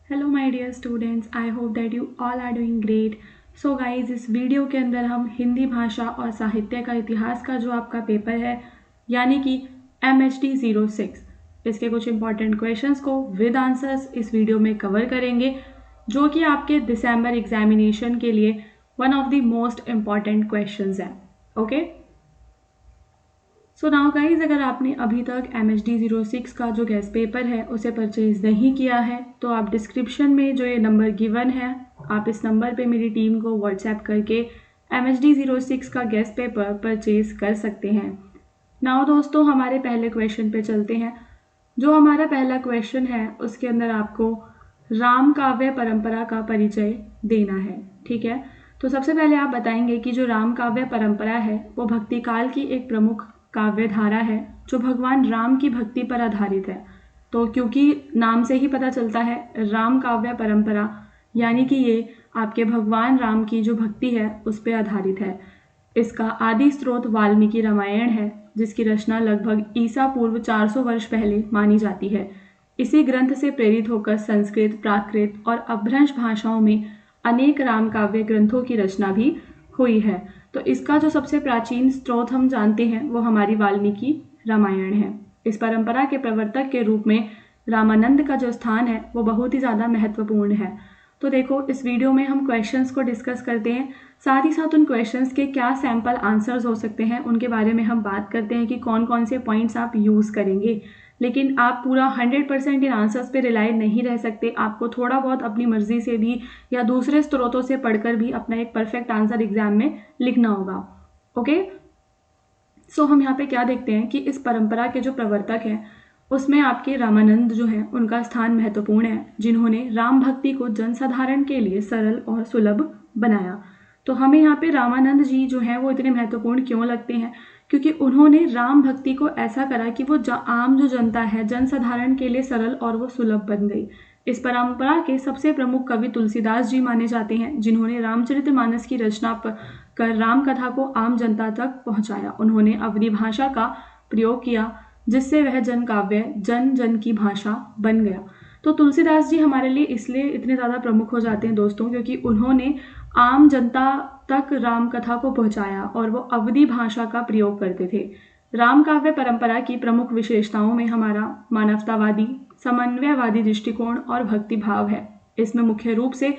Hello my dear students, I hope that you all are doing great. So guys, इस वीडियो के अंदर हम हिंदी भाषा और साहित्य का इतिहास का जो आपका पेपर है यानी कि MHD 06 इसके कुछ इंपॉर्टेंट क्वेश्चंस को विद आंसर्स इस वीडियो में कवर करेंगे, जो कि आपके दिसंबर एग्जामिनेशन के लिए one of the most important questions है। ओके, सो नाउ गाइज, अगर आपने अभी तक MHD 06 का जो गेस्ट पेपर है उसे परचेज नहीं किया है तो आप डिस्क्रिप्शन में जो ये नंबर गिवन है आप इस नंबर पे मेरी टीम को व्हाट्सएप करके MHD 06 का गेस्ट पेपर परचेज कर सकते हैं। नाउ दोस्तों, हमारे पहले क्वेश्चन पे चलते हैं। जो हमारा पहला क्वेश्चन है उसके अंदर आपको राम काव्य परंपरा का परिचय देना है। ठीक है, तो सबसे पहले आप बताएंगे कि जो राम काव्य परंपरा है वो भक्ति काल की एक प्रमुख काव्य धारा है जो भगवान राम की भक्ति पर आधारित है। तो क्योंकि नाम से ही पता चलता है राम काव्य परंपरा, यानी कि ये आपके भगवान राम की जो भक्ति है उस पर आधारित है। इसका आदि स्रोत वाल्मीकि रामायण है, जिसकी रचना लगभग ईसा पूर्व 400 वर्ष पहले मानी जाती है। इसी ग्रंथ से प्रेरित होकर संस्कृत, प्राकृत और अपभ्रंश भाषाओं में अनेक राम काव्य ग्रंथों की रचना भी हुई है। तो इसका जो सबसे प्राचीन स्रोत हम जानते हैं वो हमारी वाल्मीकि रामायण है। इस परंपरा के प्रवर्तक के रूप में रामानंद का जो स्थान है वो बहुत ही ज़्यादा महत्वपूर्ण है। तो देखो, इस वीडियो में हम क्वेश्चंस को डिस्कस करते हैं, साथ ही साथ उन क्वेश्चंस के क्या सैम्पल आंसर्स हो सकते हैं उनके बारे में हम बात करते हैं कि कौन कौन से पॉइंट्स आप यूज़ करेंगे। लेकिन आप पूरा 100% इन आंसर्स पे रिलाई नहीं रह सकते, आपको थोड़ा बहुत अपनी मर्जी से भी या दूसरे स्रोतों से पढ़कर भी अपना एक परफेक्ट आंसर एग्जाम में लिखना होगा। ओके, सो हम यहाँ पे क्या देखते हैं कि इस परंपरा के जो प्रवर्तक हैं उसमें आपके रामानंद जो हैं उनका स्थान महत्वपूर्ण है, जिन्होंने राम भक्ति को जनसाधारण के लिए सरल और सुलभ बनाया। तो हमें यहाँ पे रामानंद जी जो हैं वो इतने महत्वपूर्ण क्यों लगते हैं? क्योंकि उन्होंने राम भक्ति को ऐसा करा कि वो आम जो जनता है, जनसाधारण के लिए सरल और वो सुलभ बन गई। इस परंपरा के सबसे प्रमुख कवि तुलसीदास जी माने जाते हैं, जिन्होंने रामचरितमानस की रचना कर राम कथा को आम जनता तक पहुंचाया। उन्होंने अवधी भाषा का प्रयोग किया, जिससे वह जन काव्य जन जन की भाषा बन गया। तो तुलसीदास जी हमारे लिए इसलिए इतने ज़्यादा प्रमुख हो जाते हैं दोस्तों, क्योंकि उन्होंने आम जनता तक राम कथा को पहुंचाया और वो अवधी भाषा का प्रयोग करते थे। राम काव्य परंपरा की प्रमुख विशेषताओं में हमारा मानवतावादी, समन्वयवादी दृष्टिकोण और भक्ति भाव है। इसमें मुख्य रूप से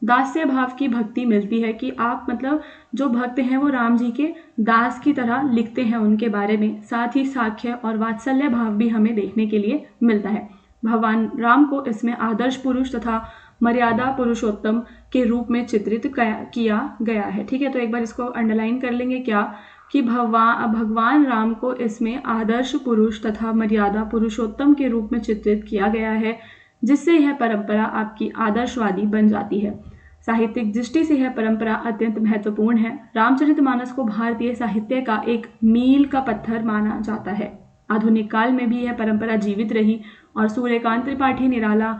दास्य भाव की भक्ति मिलती है कि आप मतलब जो भक्त हैं वो राम जी के दास की तरह लिखते हैं उनके बारे में। साथ ही साख्य और वात्सल्य भाव भी हमें देखने के लिए मिलता है। भगवान राम को इसमें आदर्श पुरुष तथा मर्यादा पुरुषोत्तम के रूप में चित्रित किया गया है। ठीक है, तो एक बार इसको अंडरलाइन कर लेंगे क्या कि भगवान राम को इसमें आदर्श पुरुष तथा मर्यादा पुरुषोत्तम के रूप में चित्रित किया गया है, जिससे यह परंपरा आपकी आदर्शवादी बन जाती है। साहित्यिक दृष्टि से यह परंपरा अत्यंत महत्वपूर्ण है। रामचरितमानस को भारतीय साहित्य का एक मील का पत्थर माना जाता है। आधुनिक काल में भी यह परंपरा जीवित रही और सूर्यकांत त्रिपाठी निराला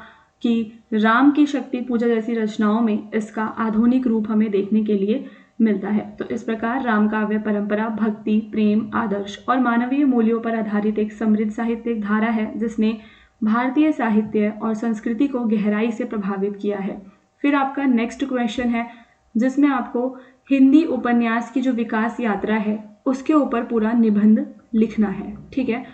की राम की शक्ति पूजा जैसी रचनाओं में इसका आधुनिक रूप हमें देखने के लिए मिलता है। तो इस प्रकार राम काव्य परंपरा भक्ति, प्रेम, आदर्श और मानवीय मूल्यों पर आधारित एक समृद्ध साहित्यिक धारा है, जिसने भारतीय साहित्य और संस्कृति को गहराई से प्रभावित किया है। फिर आपका नेक्स्ट क्वेश्चन है, जिसमें आपको हिंदी उपन्यास की जो विकास यात्रा है उसके ऊपर पूरा निबंध लिखना है। ठीक है,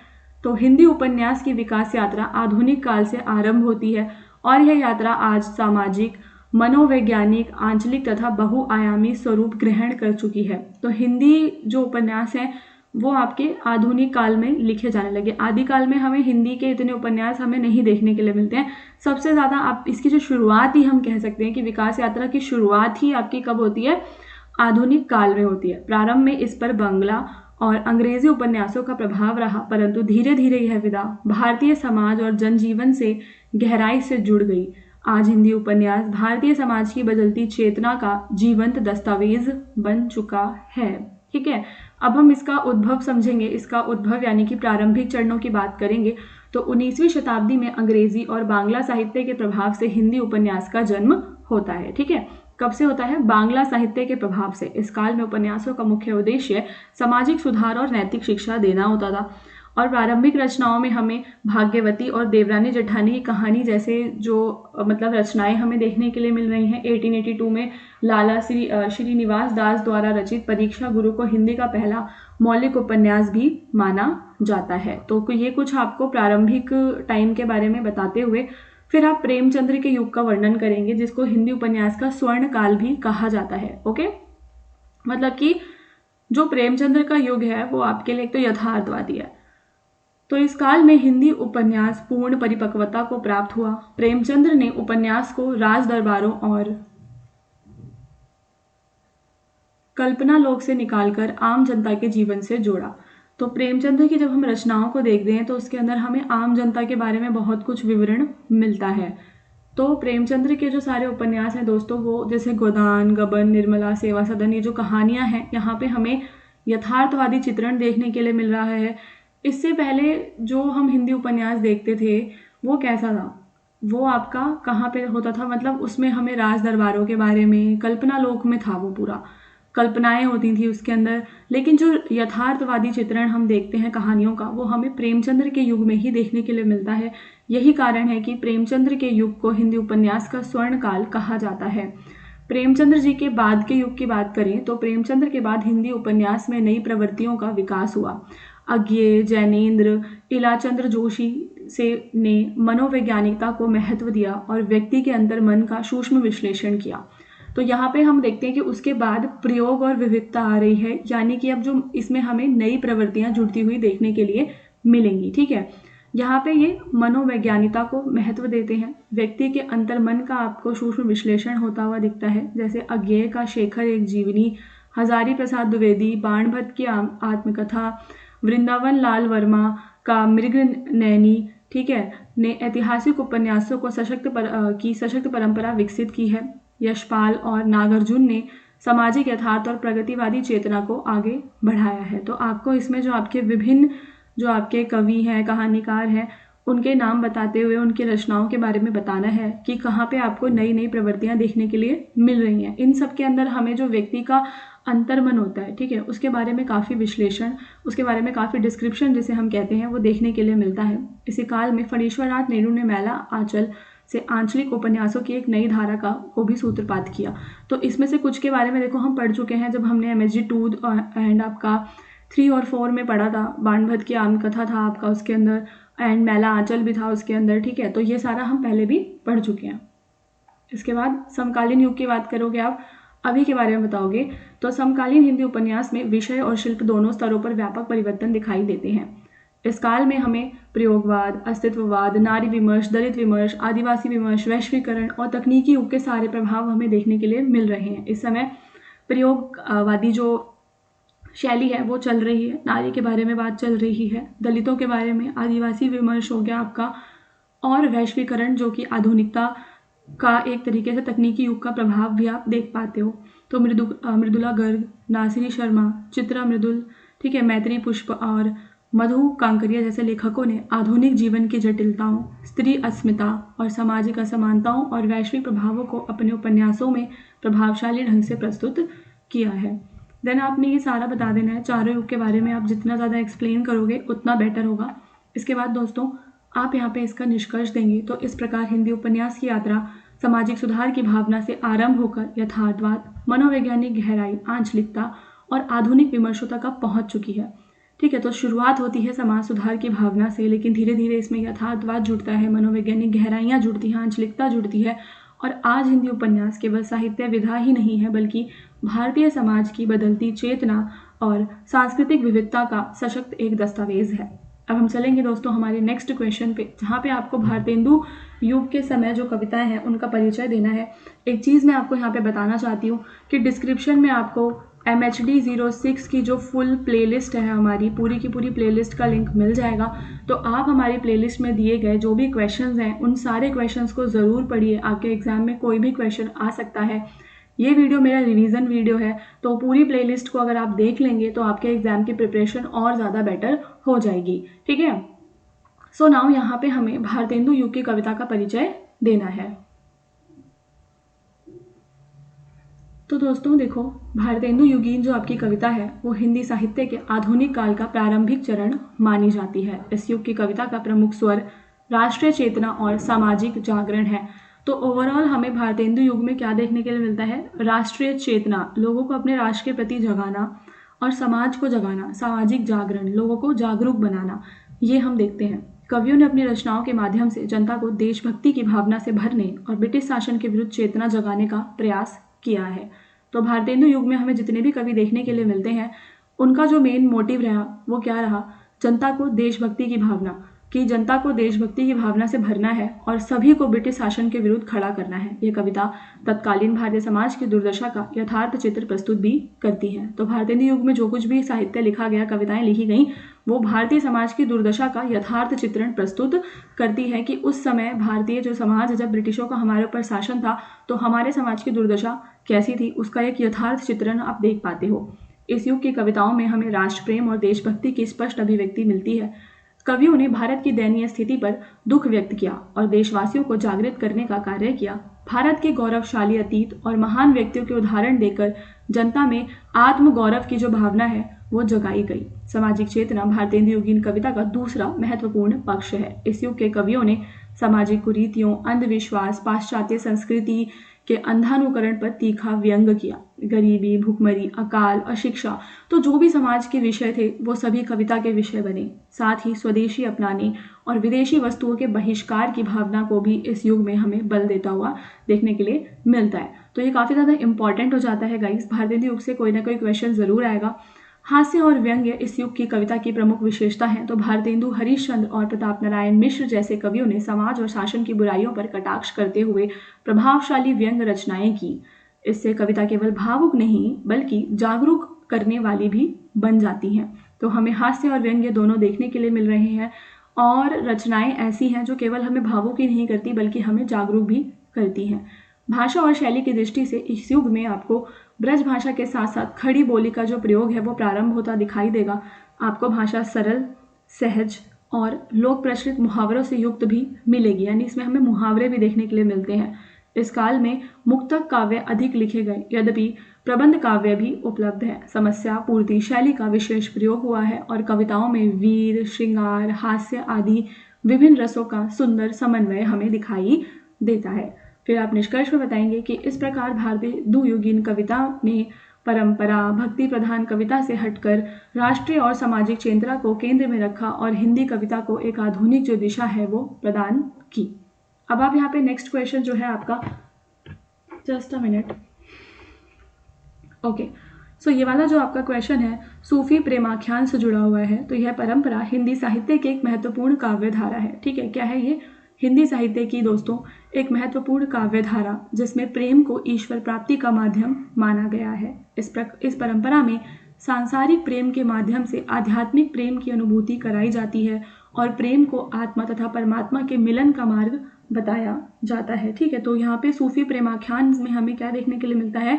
तो हिंदी उपन्यास की विकास यात्रा आधुनिक काल से आरंभ होती है और यह यात्रा आज सामाजिक, मनोवैज्ञानिक, आंचलिक तथा बहुआयामी स्वरूप ग्रहण कर चुकी है। तो हिंदी जो उपन्यास हैं वो आपके आधुनिक काल में लिखे जाने लगे। आदिकाल में हमें हिंदी के इतने उपन्यास हमें नहीं देखने के लिए मिलते हैं। सबसे ज़्यादा आप इसकी जो शुरुआत ही हम कह सकते हैं कि विकास यात्रा की शुरुआत ही आपकी कब होती है? आधुनिक काल में होती है। प्रारंभ में इस पर बांग्ला और अंग्रेजी उपन्यासों का प्रभाव रहा, परंतु धीरे धीरे यह विधा भारतीय समाज और जनजीवन से गहराई से जुड़ गई। आज हिंदी उपन्यास भारतीय समाज की बदलती चेतना का जीवंत दस्तावेज बन चुका है। ठीक है, अब हम इसका उद्भव समझेंगे। इसका उद्भव यानी कि प्रारंभिक चरणों की बात करेंगे तो 19वीं शताब्दी में अंग्रेजी और बांग्ला साहित्य के प्रभाव से हिंदी उपन्यास का जन्म होता है। ठीक है, कब से होता है? बांग्ला साहित्य के प्रभाव से। इस काल में उपन्यासों का मुख्य उद्देश्य सामाजिक सुधार और नैतिक शिक्षा देना होता था और प्रारंभिक रचनाओं में हमें भाग्यवती और देवरानी जेठानी की कहानी जैसे जो मतलब रचनाएं हमें देखने के लिए मिल रही हैं। 1882 में लाला श्रीनिवास दास द्वारा रचित परीक्षा गुरु को हिंदी का पहला मौलिक उपन्यास भी माना जाता है। तो ये कुछ आपको प्रारंभिक टाइम के बारे में बताते हुए फिर आप प्रेमचंद्र के युग का वर्णन करेंगे, जिसको हिंदी उपन्यास का स्वर्ण काल भी कहा जाता है। ओके, मतलब कि जो प्रेमचंद्र का युग है वो आपके लिए एक तो यथार्थवादी है। तो इस काल में हिंदी उपन्यास पूर्ण परिपक्वता को प्राप्त हुआ। प्रेमचंद्र ने उपन्यास को राज दरबारों और कल्पना लोक से निकालकर आम जनता के जीवन से जोड़ा। तो प्रेमचंद्र की जब हम रचनाओं को देखते हैं तो उसके अंदर हमें आम जनता के बारे में बहुत कुछ विवरण मिलता है। तो प्रेमचंद्र के जो सारे उपन्यास हैं दोस्तों, वो जैसे गोदान, गबन, निर्मला, सेवा सदन, ये जो कहानियां हैं, यहाँ पे हमें यथार्थवादी चित्रण देखने के लिए मिल रहा है। इससे पहले जो हम हिंदी उपन्यास देखते थे वो कैसा था, वो आपका कहाँ पे होता था, मतलब उसमें हमें राज दरबारों के बारे में, कल्पना लोक में था, वो पूरा कल्पनाएं होती थी उसके अंदर। लेकिन जो यथार्थवादी चित्रण हम देखते हैं कहानियों का, वो हमें प्रेमचंद्र के युग में ही देखने के लिए मिलता है। यही कारण है कि प्रेमचंद्र के युग को हिंदी उपन्यास का स्वर्ण काल कहा जाता है। प्रेमचंद्र जी के बाद के युग की बात करें तो प्रेमचंद्र के बाद हिंदी उपन्यास में नई प्रवृत्तियों का विकास हुआ। अज्ञेय, जैनेन्द्र, इलाचंद्र जोशी ने मनोवैज्ञानिकता को महत्व दिया और व्यक्ति के अंतर मन का सूक्ष्म विश्लेषण किया। तो यहाँ पे हम देखते हैं कि उसके बाद प्रयोग और विविधता आ रही है, यानी कि अब जो इसमें हमें नई प्रवृत्तियां जुड़ती हुई देखने के लिए मिलेंगी। ठीक है, यहाँ पे ये मनोवैज्ञानिकता को महत्व देते हैं, व्यक्ति के अंतर मन का आपको सूक्ष्म विश्लेषण होता हुआ दिखता है। जैसे अज्ञेय का शेखर एक जीवनी, हजारी प्रसाद द्विवेदी बाणभट्ट की आत्मकथा, वृंदावन लाल वर्मा का मृग नैनी, ठीक है, ने ऐतिहासिक उपन्यासों को सशक्त परंपरा विकसित की है। यशपाल और नागार्जुन ने सामाजिक यथार्थ और प्रगतिवादी चेतना को आगे बढ़ाया है। तो आपको इसमें जो आपके विभिन्न जो आपके कवि हैं, कहानीकार हैं, उनके नाम बताते हुए उनकी रचनाओं के बारे में बताना है कि कहाँ पे आपको नई नई प्रवृत्तियां देखने के लिए मिल रही हैं। इन सब के अंदर हमें जो व्यक्ति का अंतर्मन होता है, ठीक है, उसके बारे में काफ़ी विश्लेषण, उसके बारे में काफ़ी डिस्क्रिप्शन जिसे हम कहते हैं, वो देखने के लिए मिलता है। इसी काल में फणीश्वर नाथ नेहरू ने मैला आंचल से आंचलिक उपन्यासों की एक नई धारा को भी सूत्रपात किया। तो इसमें से कुछ के बारे में देखो हम पढ़ चुके हैं जब हमने MSG 2 एंड आपका 3 और 4 में पढ़ा था। बाणभट्ट की आत्मकथा था आपका उसके अंदर, एंड मैला आंचल भी था उसके अंदर। ठीक है, तो ये सारा हम पहले भी पढ़ चुके हैं। इसके बाद समकालीन युग की बात करोगे, आप अभी के बारे में बताओगे, तो समकालीन हिंदी उपन्यास में विषय और शिल्प दोनों स्तरों पर व्यापक परिवर्तन दिखाई देते हैं। इस काल में हमें प्रयोगवाद, अस्तित्ववाद, नारी विमर्श, दलित विमर्श, आदिवासी विमर्श, वैश्वीकरण और तकनीकी युग के सारे प्रभाव हमें देखने के लिए मिल रहे हैं। इस समय प्रयोगवादी जो शैली है वो चल रही है, नारी के बारे में बात चल रही है, दलितों के बारे में, आदिवासी विमर्श हो गया आपका, और वैश्वीकरण जो कि आधुनिकता का एक तरीके से तकनीकी युग का प्रभाव भी आप देख पाते हो। तो मृदुला गर्ग, नासिरी शर्मा, चित्रा मृदुल, ठीक है, मैत्री पुष्प और मधु कांकरिया जैसे लेखकों ने आधुनिक जीवन की जटिलताओं, स्त्री अस्मिता और सामाजिक असमानताओं और वैश्विक प्रभावों को अपने उपन्यासों में प्रभावशाली ढंग से प्रस्तुत किया है। देन आपने ये सारा बता देना है, चारों युग के बारे में आप जितना ज़्यादा एक्सप्लेन करोगे उतना बेटर होगा। इसके बाद दोस्तों आप यहाँ पे इसका निष्कर्ष देंगे। तो इस प्रकार हिंदी उपन्यास की यात्रा सामाजिक सुधार की भावना से आरंभ होकर यथार्थवाद, मनोवैज्ञानिक गहराई, आंचलिकता और आधुनिक विमर्शों तक अब पहुँच चुकी है। ठीक है, तो शुरुआत होती है समाज सुधार की भावना से, लेकिन धीरे धीरे इसमें यथार्थवाद जुड़ता है, मनोवैज्ञानिक गहराइयाँ जुड़ती हैं, आंचलिकता जुड़ती है, और आज हिंदी उपन्यास केवल साहित्य विधा ही नहीं है बल्कि भारतीय समाज की बदलती चेतना और सांस्कृतिक विविधता का सशक्त एक दस्तावेज है। अब हम चलेंगे दोस्तों हमारे नेक्स्ट क्वेश्चन पे, जहाँ पे आपको भारतेंदु युग के समय जो कविताएं हैं उनका परिचय देना है। एक चीज़ मैं आपको यहाँ पे बताना चाहती हूँ कि डिस्क्रिप्शन में आपको MHD 06 की जो फुल प्लेलिस्ट है, हमारी पूरी की पूरी प्लेलिस्ट का लिंक मिल जाएगा। तो आप हमारी प्लेलिस्ट में दिए गए जो भी क्वेश्चंस हैं उन सारे क्वेश्चंस को ज़रूर पढ़िए, आपके एग्जाम में कोई भी क्वेश्चन आ सकता है। ये वीडियो मेरा रिवीजन वीडियो है, तो पूरी प्लेलिस्ट को अगर आप देख लेंगे तो आपके एग्जाम की प्रिपरेशन और ज़्यादा बेटर हो जाएगी। ठीक है, सो नाउ यहाँ पे हमें भारतेंदु युग की कविता का परिचय देना है। तो दोस्तों देखो, भारतेंदु युगीन जो आपकी कविता है वो हिंदी साहित्य के आधुनिक काल का प्रारंभिक चरण मानी जाती है। इस युग की कविता का प्रमुख स्वर राष्ट्रीय चेतना और सामाजिक जागरण है। तो ओवरऑल हमें भारतेंदु युग में क्या देखने के लिए मिलता है? राष्ट्रीय चेतना, लोगों को अपने राष्ट्र के प्रति जगाना और समाज को जगाना, सामाजिक जागरण, लोगों को जागरूक बनाना, ये हम देखते हैं। कवियों ने अपनी रचनाओं के माध्यम से जनता को देशभक्ति की भावना से भरने और ब्रिटिश शासन के विरुद्ध चेतना जगाने का प्रयास किया है। तो भारतेंदु युग में हमें जितने भी कवि देखने के लिए मिलते हैं, उनका जो मेन मोटिव रहा वो क्या रहा? जनता को देशभक्ति की भावना, कि जनता को देशभक्ति की भावना से भरना है और सभी को ब्रिटिश शासन के विरुद्ध खड़ा करना है। ये कविता तत्कालीन भारतीय समाज की दुर्दशा का यथार्थ चित्र प्रस्तुत भी करती है। तो भारतेंदु युग में जो कुछ भी साहित्य लिखा गया, कविताएं लिखी गई, वो भारतीय समाज की दुर्दशा का यथार्थ चित्रण प्रस्तुत करती है कि उस समय भारतीय जो समाज, जब ब्रिटिशों का हमारे ऊपर शासन था, तो हमारे समाज की दुर्दशा कैसी थी, उसका एक यथार्थ चित्रण आप देख पाते हो। इस युग की कविताओं में हमें राष्ट्र प्रेम और देशभक्ति की स्पष्ट अभिव्यक्ति मिलती है। कवियों ने भारत की दयनीय स्थिति पर दुख व्यक्त किया और देशवासियों को जागृत करने का कार्य किया। भारत के गौरवशाली अतीत और महान व्यक्तियों के उदाहरण देकर जनता में आत्मगौरव की जो भावना है वो जगाई गई। सामाजिक चेतना भारतेंदु युगीन कविता का दूसरा महत्वपूर्ण पक्ष है। इस युग के कवियों ने सामाजिक कुरीतियों, अंधविश्वास, पाश्चात्य संस्कृति के अंधानुकरण पर तीखा व्यंग किया। गरीबी, भूखमरी, अकाल, अशिक्षा, तो जो भी समाज के विषय थे वो सभी कविता के विषय बने। साथ ही स्वदेशी अपनाने और विदेशी वस्तुओं के बहिष्कार की भावना को भी इस युग में हमें बल देता हुआ देखने के लिए मिलता है। तो ये काफ़ी ज़्यादा इंपॉर्टेंट हो जाता है गाइस। भारतेंदु युग से कोई ना कोई क्वेश्चन ज़रूर आएगा। हास्य और व्यंग्य इस युग की कविता की प्रमुख विशेषता है। तो भारतेंदु, हरिश्चंद्र और प्रताप नारायण मिश्र जैसे कवियों ने समाज और शासन की बुराइयों पर कटाक्ष करते हुए प्रभावशाली व्यंग्य रचनाएं की। इससे कविता केवल भावुक नहीं बल्कि जागरूक करने वाली भी बन जाती हैं। तो हमें हास्य और व्यंग्य दोनों देखने के लिए मिल रहे हैं और रचनाएं ऐसी हैं जो केवल हमें भावुक ही नहीं करती बल्कि हमें जागरूक भी करती हैं। भाषा और शैली की दृष्टि से इस युग में आपको ब्रज भाषा के साथ साथ खड़ी बोली का जो प्रयोग है वो प्रारंभ होता दिखाई देगा। आपको भाषा सरल, सहज और लोक प्रचलित मुहावरों से युक्त भी मिलेगी, यानी इसमें हमें मुहावरे भी देखने के लिए मिलते हैं। इस काल में मुक्तक काव्य अधिक लिखे गए, यद्यपि प्रबंध काव्य भी उपलब्ध है। समस्या पूर्ति शैली का विशेष प्रयोग हुआ है और कविताओं में वीर, श्रृंगार, हास्य आदि विभिन्न रसों का सुंदर समन्वय हमें दिखाई देता है। फिर आप निष्कर्ष में बताएंगे कि इस प्रकार भारतेंदु युगीन कविता ने परंपरा, भक्ति प्रधान कविता से हटकर राष्ट्रीय और सामाजिक चेतना को केंद्र में रखा और हिंदी कविता को एक आधुनिक जो दिशा है वो प्रदान की। अब आप यहाँ पे नेक्स्ट क्वेश्चन जो है आपका, जस्ट अ मिनट, ओके, सो ये वाला जो आपका क्वेश्चन है सूफी प्रेमाख्यान से जुड़ा हुआ है। तो यह परंपरा हिंदी साहित्य की एक महत्वपूर्ण काव्य धारा है। ठीक है, क्या है ये? हिंदी साहित्य की दोस्तों एक महत्वपूर्ण काव्य धारा जिसमें प्रेम को ईश्वर प्राप्ति का माध्यम माना गया है। इस परंपरा में सांसारिक प्रेम के माध्यम से आध्यात्मिक प्रेम की अनुभूति कराई जाती है और प्रेम को आत्मा तथा परमात्मा के मिलन का मार्ग बताया जाता है। ठीक है, तो यहाँ पे सूफी प्रेमाख्यान में हमें क्या देखने के लिए मिलता है?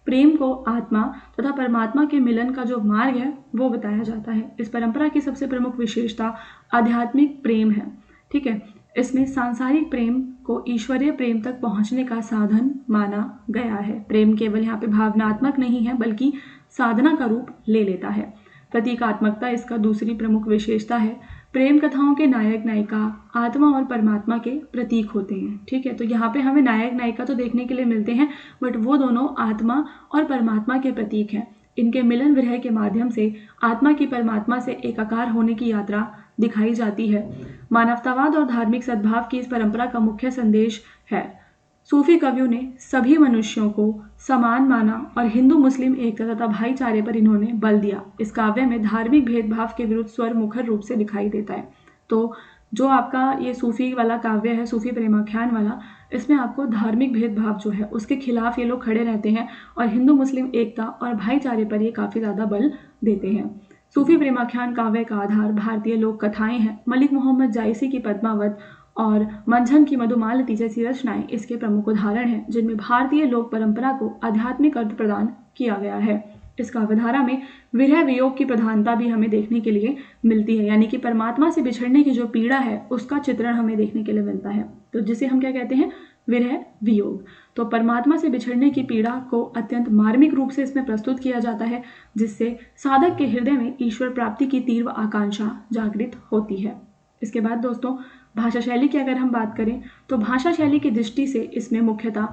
प्रेम को आत्मा तथा परमात्मा के मिलन का जो मार्ग है वो बताया जाता है। इस परंपरा की सबसे प्रमुख विशेषता आध्यात्मिक प्रेम है। ठीक है, इसमें सांसारिक प्रेम को ईश्वरीय प्रेम तक पहुंचने का साधन माना गया है। प्रेम केवल यहाँ पे भावनात्मक नहीं है बल्कि साधना का रूप ले लेता है। प्रतीकात्मकता इसका दूसरी प्रमुख विशेषता है। प्रेम कथाओं के नायक नायिका आत्मा और परमात्मा के प्रतीक होते हैं। ठीक है, तो यहाँ पे हमें नायक नायिका तो देखने के लिए मिलते हैं बट वो दोनों आत्मा और परमात्मा के प्रतीक हैं। इनके मिलन विरह के माध्यम से आत्मा की परमात्मा से एकाकार होने की यात्रा दिखाई जाती है। मानवतावाद और धार्मिक सद्भाव की इस परंपरा का मुख्य संदेश है। सूफी कवियों ने सभी मनुष्यों को समान माना और हिंदू मुस्लिम एकता तथा भाईचारे पर इन्होंने बल दिया। इस काव्य में धार्मिक भेदभाव के विरुद्ध स्वर मुखर रूप से दिखाई देता है। तो जो आपका ये सूफी वाला काव्य है, सूफी प्रेमाख्यान वाला, इसमें आपको धार्मिक भेदभाव जो है उसके खिलाफ ये लोग खड़े रहते हैं और हिंदू मुस्लिम एकता और भाईचारे पर ये काफ़ी ज़्यादा बल देते हैं। सूफी प्रेमाख्यान काव्य का आधार भारतीय लोक कथाएं हैं। मलिक मोहम्मद जायसी की पद्मावत और मंझन की मधुमालती जैसी रचनाएं इसके प्रमुख उदाहरण हैं जिनमें भारतीय लोक परंपरा को आध्यात्मिक अर्थ प्रदान किया गया है। इस काव्यधारा में विरह वियोग की प्रधानता भी हमें देखने के लिए मिलती है, यानी कि परमात्मा से बिछड़ने की जो पीड़ा है उसका चित्रण हमें देखने के लिए मिलता है। तो जिसे हम क्या कहते हैं? विरह वियोग। तो परमात्मा से बिछड़ने की पीड़ा को अत्यंत मार्मिक रूप से इसमें प्रस्तुत किया जाता है, जिससे साधक के हृदय में ईश्वर प्राप्ति की तीव्र आकांक्षा जागृत होती है। इसके बाद दोस्तों भाषा शैली की अगर हम बात करें तो भाषा शैली की दृष्टि से इसमें मुख्यतः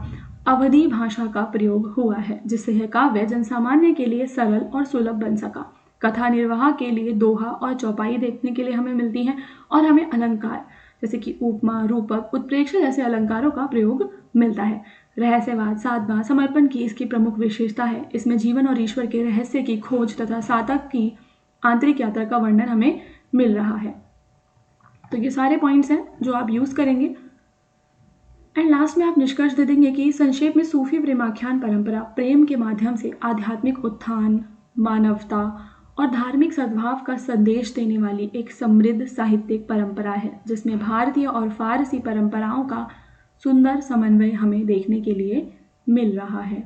अवधी भाषा का प्रयोग हुआ है, जिससे यह काव्य जनसामान्य के लिए सरल और सुलभ बन सका। कथा निर्वाह के लिए दोहा और चौपाई देखने के लिए हमें मिलती हैं और हमें अलंकार जैसे कि उपमा, रूपक, उत्प्रेक्षा जैसे अलंकारों का प्रयोग मिलता है। रहस्यवाद, साधना, समर्पण की इसकी प्रमुख विशेषता है। इसमें जीवन और ईश्वर के रहस्य की खोज तथा साधक की आंतरिक यात्रा का वर्णन हमें मिल रहा है। तो ये सारे पॉइंट्स हैं जो आप यूज करेंगे। एंड लास्ट में आप निष्कर्ष दे देंगे कि संक्षेप में सूफी प्रेमाख्यान परंपरा प्रेम के माध्यम से आध्यात्मिक उत्थान, मानवता और धार्मिक सद्भाव का संदेश देने वाली एक समृद्ध साहित्यिक परंपरा है, जिसमें भारतीय और फारसी परंपराओं का सुंदर समन्वय हमें देखने के लिए मिल रहा है।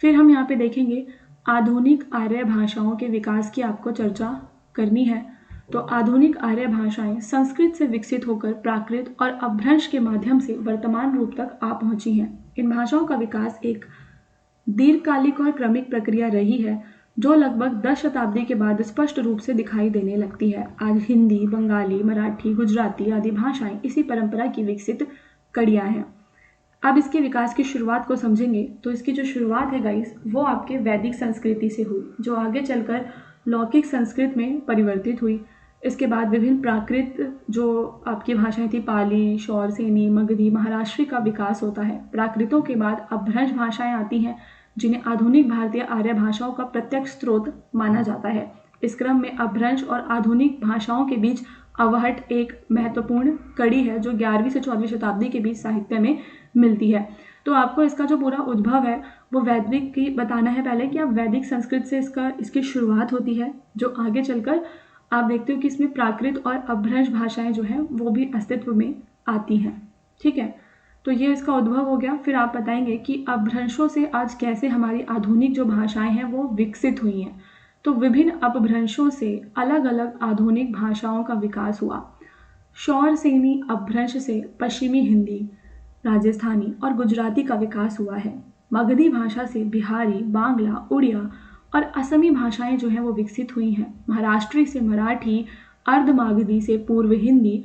फिर हम यहाँ पे देखेंगे आधुनिक आर्य भाषाओं के विकास की आपको चर्चा करनी है। तो आधुनिक आर्य भाषाएं संस्कृत से विकसित होकर प्राकृत और अपभ्रंश के माध्यम से वर्तमान रूप तक आ पहुंची हैं। इन भाषाओं का विकास एक दीर्घकालिक और क्रमिक प्रक्रिया रही है, जो लगभग 10 शताब्दी के बाद स्पष्ट रूप से दिखाई देने लगती है। आज हिंदी, बंगाली, मराठी, गुजराती आदि भाषाएं इसी परंपरा की विकसित कड़ियां हैं। अब इसके विकास की शुरुआत को समझेंगे तो इसकी जो शुरुआत है गाइस, वो आपके वैदिक संस्कृति से हुई, जो आगे चलकर लौकिक संस्कृत में परिवर्तित हुई। इसके बाद विभिन्न प्राकृत जो आपकी भाषाएं थी, पाली, शौरसेनी, मगधी, महाराष्ट्री का विकास होता है। प्राकृतों के बाद अपभ्रंश भाषाएं आती हैं, जिन्हें आधुनिक भारतीय आर्य भाषाओं का प्रत्यक्ष स्रोत माना जाता है। इस क्रम में अपभ्रंश और आधुनिक भाषाओं के बीच अवहट एक महत्वपूर्ण कड़ी है, जो 11वीं से 14वीं शताब्दी के बीच साहित्य में मिलती है। तो आपको इसका जो पूरा उद्भव है वो वैदिक की बताना है पहले, कि आप वैदिक संस्कृत से इसकी शुरुआत होती है, जो आगे चलकर आप देखते हो कि इसमें प्राकृत और अपभ्रंश भाषाएं जो हैं वो भी अस्तित्व में आती हैं। ठीक है, तो ये इसका उद्भव हो गया। फिर आप बताएंगे कि अपभ्रंशों से आज कैसे हमारी आधुनिक जो भाषाएं हैं वो विकसित हुई हैं। तो विभिन्न अपभ्रंशों से अलग अलग आधुनिक भाषाओं का विकास हुआ। शौरसेनी अपभ्रंश से पश्चिमी हिंदी, राजस्थानी और गुजराती का विकास हुआ है। मगधी भाषा से बिहारी, बांग्ला, उड़िया और असमी भाषाएं जो हैं वो विकसित हुई हैं। महाराष्ट्री से मराठी, अर्धमागधी से पूर्व हिंदी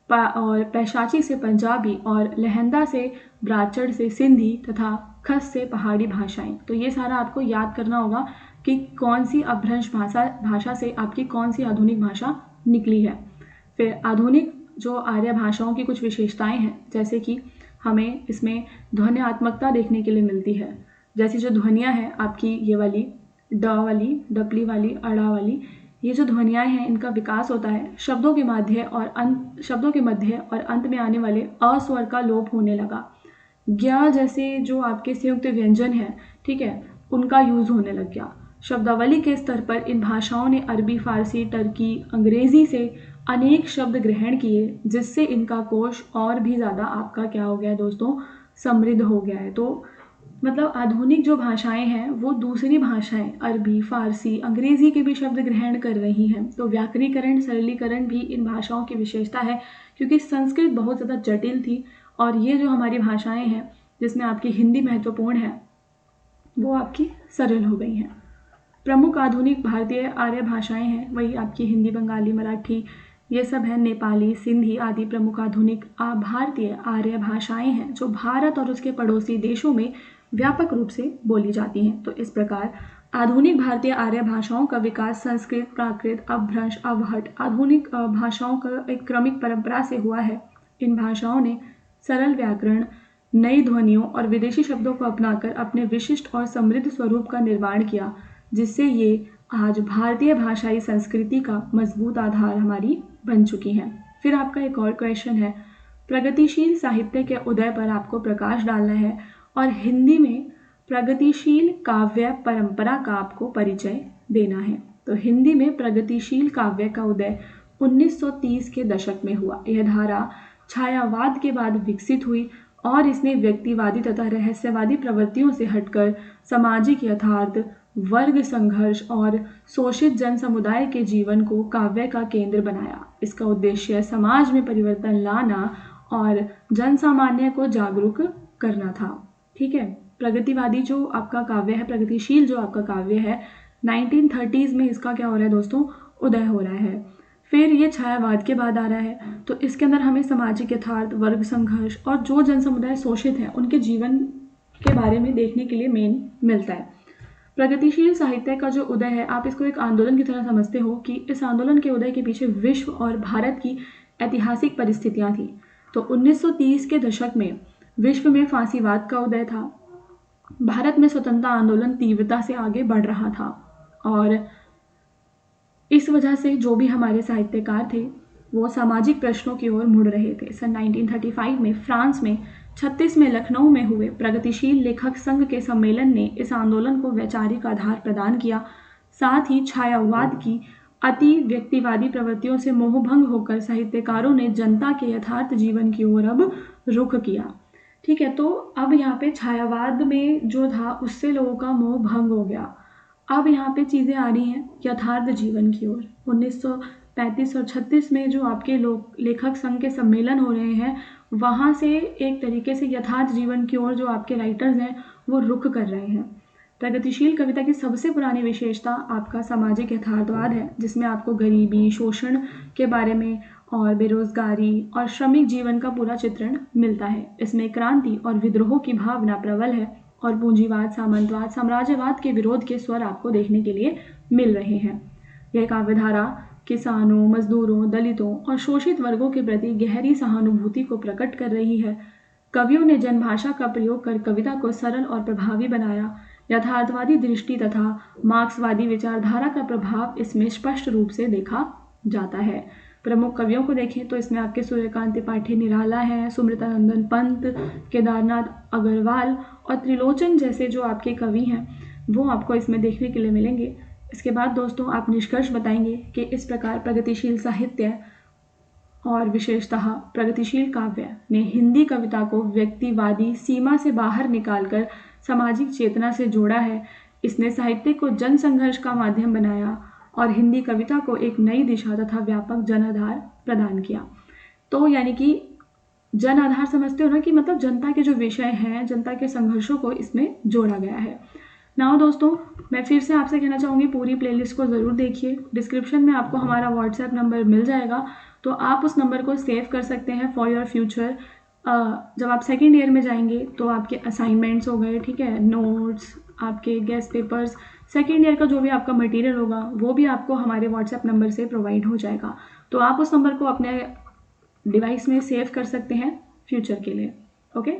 और पैशाची से पंजाबी और लहंदा से, ब्राचड़ से सिंधी तथा खस से पहाड़ी भाषाएं। तो ये सारा आपको याद करना होगा कि कौन सी अपभ्रंश भाषा से आपकी कौन सी आधुनिक भाषा निकली है। फिर आधुनिक जो आर्य भाषाओं की कुछ विशेषताएं हैं, जैसे कि हमें इसमें ध्वन्यात्मकता देखने के लिए मिलती है। जैसी जो ध्वनियाँ हैं आपकी ये वाली ड वाली, डपली वाली, अड़ा वाली, ये जो ध्वनियाँ हैं इनका विकास होता है। शब्दों के मध्य और अंत में आने वाले अस्वर का लोप होने लगा। ज्ञ जैसे जो आपके संयुक्त व्यंजन हैं, ठीक है, उनका यूज होने लग गया। शब्दावली के स्तर पर इन भाषाओं ने अरबी, फारसी, टर्की, अंग्रेजी से अनेक शब्द ग्रहण किए, जिससे इनका कोश और भी ज़्यादा आपका क्या हो गया दोस्तों, समृद्ध हो गया है। तो मतलब आधुनिक जो भाषाएं हैं वो दूसरी भाषाएं अरबी, फारसी, अंग्रेजी के भी शब्द ग्रहण कर रही हैं। तो व्याकरणीकरण, सरलीकरण भी इन भाषाओं की विशेषता है, क्योंकि संस्कृत बहुत ज़्यादा जटिल थी और ये जो हमारी भाषाएं हैं जिसमें आपकी हिंदी महत्वपूर्ण है वो आपकी सरल हो गई हैं। प्रमुख आधुनिक भारतीय आर्य भाषाएं हैं वही आपकी हिंदी, बंगाली, मराठी, ये सब है, नेपाली, सिंधी आदि प्रमुख आधुनिक भारतीय आर्य भाषाएं हैं, जो भारत और उसके पड़ोसी देशों में व्यापक रूप से बोली जाती हैं। तो इस प्रकार आधुनिक भारतीय आर्य भाषाओं का विकास संस्कृत, प्राकृत, अपभ्रंश, अवहट आधुनिक भाषाओं का एक क्रमिक परंपरा से हुआ है। इन भाषाओं ने सरल व्याकरण, नई ध्वनियों और विदेशी शब्दों को अपनाकर अपने विशिष्ट और समृद्ध स्वरूप का निर्माण किया, जिससे ये आज भारतीय भाषाई संस्कृति का मजबूत आधार हमारी बन चुकी हैं। फिर आपका एक और क्वेश्चन है, प्रगतिशील साहित्य के उदय पर आपको प्रकाश डालना है और हिंदी में प्रगतिशील काव्य परंपरा का आपको परिचय देना है। तो हिंदी में प्रगतिशील काव्य का उदय 1930 के दशक में हुआ। यह धारा छायावाद के बाद विकसित हुई और इसने व्यक्तिवादी तथा रहस्यवादी प्रवृत्तियों से हटकर सामाजिक यथार्थ, वर्ग संघर्ष और शोषित जन समुदाय के जीवन को काव्य का केंद्र बनाया। इसका उद्देश्य समाज में परिवर्तन लाना और जन सामान्य को जागरूक करना था। ठीक है, प्रगतिवादी जो आपका काव्य है, प्रगतिशील जो आपका काव्य है, 1930s में इसका क्या हो रहा है दोस्तों, उदय हो रहा है। फिर ये छायावाद के बाद आ रहा है, तो इसके अंदर हमें सामाजिक यथार्थ, वर्ग संघर्ष और जो जन समुदाय शोषित है उनके जीवन के बारे में देखने के लिए मेन मिलता है। प्रगतिशील साहित्य का जो उदय है, आप इसको एक आंदोलन की तरह समझते हो कि इस आंदोलन के उदय के पीछे विश्व और भारत की ऐतिहासिक परिस्थितियां थी। तो 1930 के दशक में विश्व में फांसीवाद का उदय था, भारत में स्वतंत्रता आंदोलन तीव्रता से आगे बढ़ रहा था, और इस वजह से जो भी हमारे साहित्यकार थे वो सामाजिक प्रश्नों की ओर मुड़ रहे थे। सन 1935 में फ्रांस में 36 में लखनऊ में हुए प्रगतिशील लेखक संघ के सम्मेलन ने इस आंदोलन को वैचारिक आधार प्रदान किया। साथ ही छायावाद की अति व्यक्तिवादी प्रवृत्तियों से मोहभंग होकर साहित्यकारों ने जनता के यथार्थ जीवन की ओर अब रुख किया। ठीक है, तो अब यहाँ पे छायावाद में जो था उससे लोगों का मोह भंग हो गया। अब यहाँ पे चीज़ें आ रही हैं यथार्थ जीवन की ओर। 1935 और 36 में जो आपके लोग लेखक संघ के सम्मेलन हो रहे हैं, वहाँ से एक तरीके से यथार्थ जीवन की ओर जो आपके राइटर्स हैं वो रुख कर रहे हैं। प्रगतिशील कविता की सबसे पुरानी विशेषता आपका सामाजिक यथार्थवाद है, जिसमें आपको गरीबी, शोषण के बारे में और बेरोजगारी और श्रमिक जीवन का पूरा चित्रण मिलता है। इसमें क्रांति और विद्रोह की भावना प्रबल है और पूंजीवाद, सामंतवाद, साम्राज्यवाद के विरोध के स्वर आपको देखने के लिए मिल रहे हैं। यह काव्यधारा किसानों, मजदूरों, दलितों और शोषित वर्गों के प्रति गहरी सहानुभूति को प्रकट कर रही है। कवियों ने जनभाषा का प्रयोग कर कविता को सरल और प्रभावी बनाया। यथार्थवादी दृष्टि तथा मार्क्सवादी विचारधारा का प्रभाव इसमें स्पष्ट रूप से देखा जाता है। प्रमुख कवियों को देखें तो इसमें आपके सूर्यकांत त्रिपाठी निराला हैं, सुमृतानंदन पंत, केदारनाथ अग्रवाल और त्रिलोचन जैसे जो आपके कवि हैं वो आपको इसमें देखने के लिए मिलेंगे। इसके बाद दोस्तों आप निष्कर्ष बताएंगे कि इस प्रकार प्रगतिशील साहित्य और विशेषतः प्रगतिशील काव्य ने हिंदी कविता को व्यक्तिवादी सीमा से बाहर निकालकर सामाजिक चेतना से जोड़ा है। इसने साहित्य को जन संघर्ष का माध्यम बनाया और हिंदी कविता को एक नई दिशा तथा व्यापक जन आधार प्रदान किया। तो यानी कि जन आधार समझते हो ना, कि मतलब जनता के जो विषय हैं, जनता के संघर्षों को इसमें जोड़ा गया है। नाउ दोस्तों मैं फिर से आपसे कहना चाहूँगी पूरी प्लेलिस्ट को ज़रूर देखिए। डिस्क्रिप्शन में आपको हमारा व्हाट्सएप नंबर मिल जाएगा, तो आप उस नंबर को सेव कर सकते हैं फॉर योर फ्यूचर। जब आप सेकेंड ईयर में जाएंगे तो आपके असाइनमेंट्स हो गए, ठीक है, नोट्स, आपके गेस्ट पेपर्स, सेकेंड ईयर का जो भी आपका मटेरियल होगा वो भी आपको हमारे व्हाट्सएप नंबर से प्रोवाइड हो जाएगा। तो आप उस नंबर को अपने डिवाइस में सेव कर सकते हैं फ्यूचर के लिए। ओके।